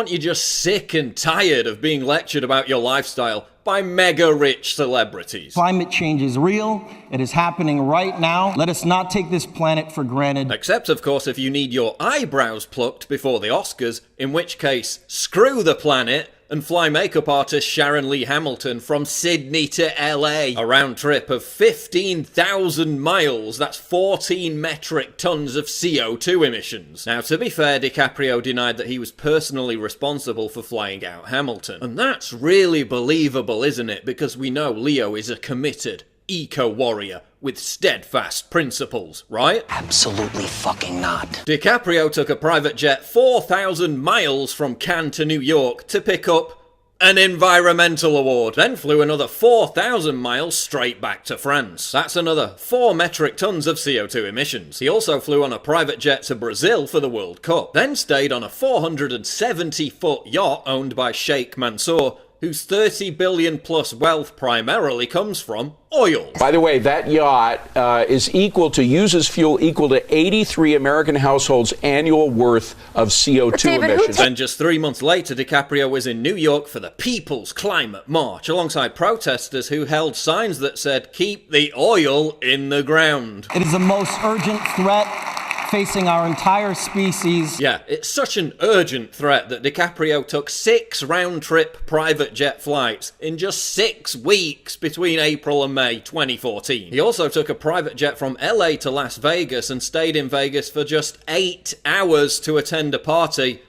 Aren't you just sick and tired of being lectured about your lifestyle by mega-rich celebrities? Climate change is real. It is happening right now. Let us not take this planet for granted. Except, of course, if you need your eyebrows plucked before the Oscars, in which case, screw the planet and fly makeup artist Sharon Lee Hamilton from Sydney to LA. A round trip of 15,000 miles, that's 14 metric tons of CO2 emissions. Now, to be fair, DiCaprio denied that he was personally responsible for flying out Hamilton. And that's really believable, isn't it? Because we know Leo is a committed eco-warrior with steadfast principles, right? Absolutely fucking not. DiCaprio took a private jet 4,000 miles from Cannes to New York to pick up an environmental award, then flew another 4,000 miles straight back to France. That's another 4 metric tons of CO2 emissions. He also flew on a private jet to Brazil for the World Cup, then stayed on a 470-foot yacht owned by Sheikh Mansour, whose 30 billion plus wealth primarily comes from oil. By the way, that yacht uses fuel equal to 83 American households' annual worth of CO2 emissions. Then just 3 months later, DiCaprio was in New York for the People's Climate March, alongside protesters who held signs that said, "Keep the oil in the ground." It is the most urgent threat facing our entire species. Yeah, it's such an urgent threat that DiCaprio took 6 round-trip private jet flights in just 6 weeks between April and May 2014. He also took a private jet from LA to Las Vegas and stayed in Vegas for just 8 hours to attend a party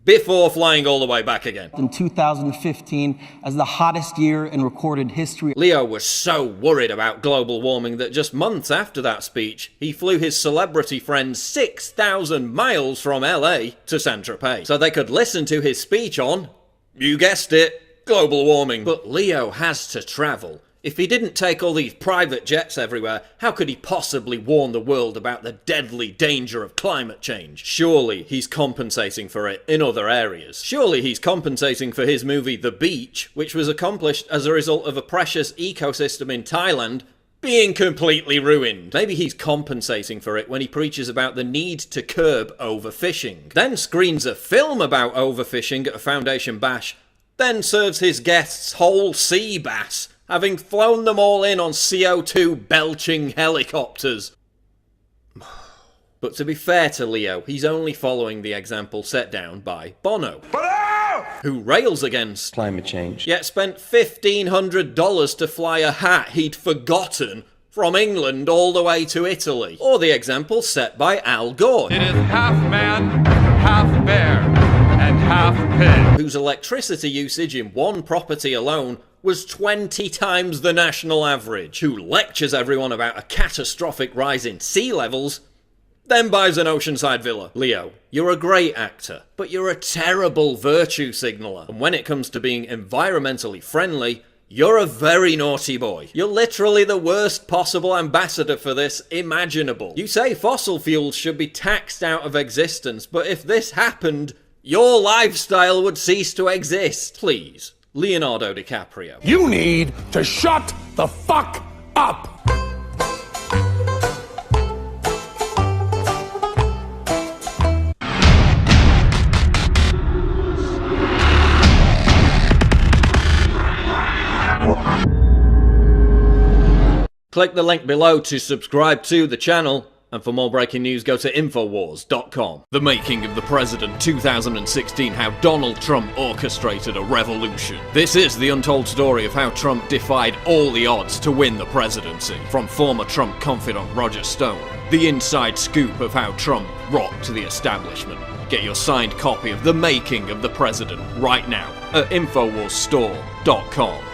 before flying all the way back again. In 2015, as the hottest year in recorded history. Leo was so worried about global warming that just months after that speech, he flew his celebrity friends 6,000 miles from LA to Saint-Tropez, so they could listen to his speech on, you guessed it, global warming. But Leo has to travel. If he didn't take all these private jets everywhere, how could he possibly warn the world about the deadly danger of climate change? Surely he's compensating for it in other areas. Surely he's compensating for his movie The Beach, which was accomplished as a result of a precious ecosystem in Thailand being completely ruined. Maybe he's compensating for it when he preaches about the need to curb overfishing, then screens a film about overfishing at a foundation bash, then serves his guests whole sea bass, having flown them all in on CO2 belching helicopters. But to be fair to Leo, he's only following the example set down by Bono, who rails against climate change, yet spent $1,500 to fly a hat he'd forgotten from England all the way to Italy. Or the example set by Al Gore. It is half man, half bear, and half pig, whose electricity usage in one property alone was 20 times the national average, who lectures everyone about a catastrophic rise in sea levels, then buys an oceanside villa. Leo, you're a great actor, but you're a terrible virtue signaller. And when it comes to being environmentally friendly, you're a very naughty boy. You're literally the worst possible ambassador for this imaginable. You say fossil fuels should be taxed out of existence, but if this happened, your lifestyle would cease to exist. Please, Leonardo DiCaprio. You need to shut the fuck up! Click the link below to subscribe to the channel, and for more breaking news go to Infowars.com. The Making of the President 2016, how Donald Trump orchestrated a revolution. This is the untold story of how Trump defied all the odds to win the presidency. From former Trump confidant Roger Stone, the inside scoop of how Trump rocked the establishment. Get your signed copy of The Making of the President right now at InfoWarsStore.com.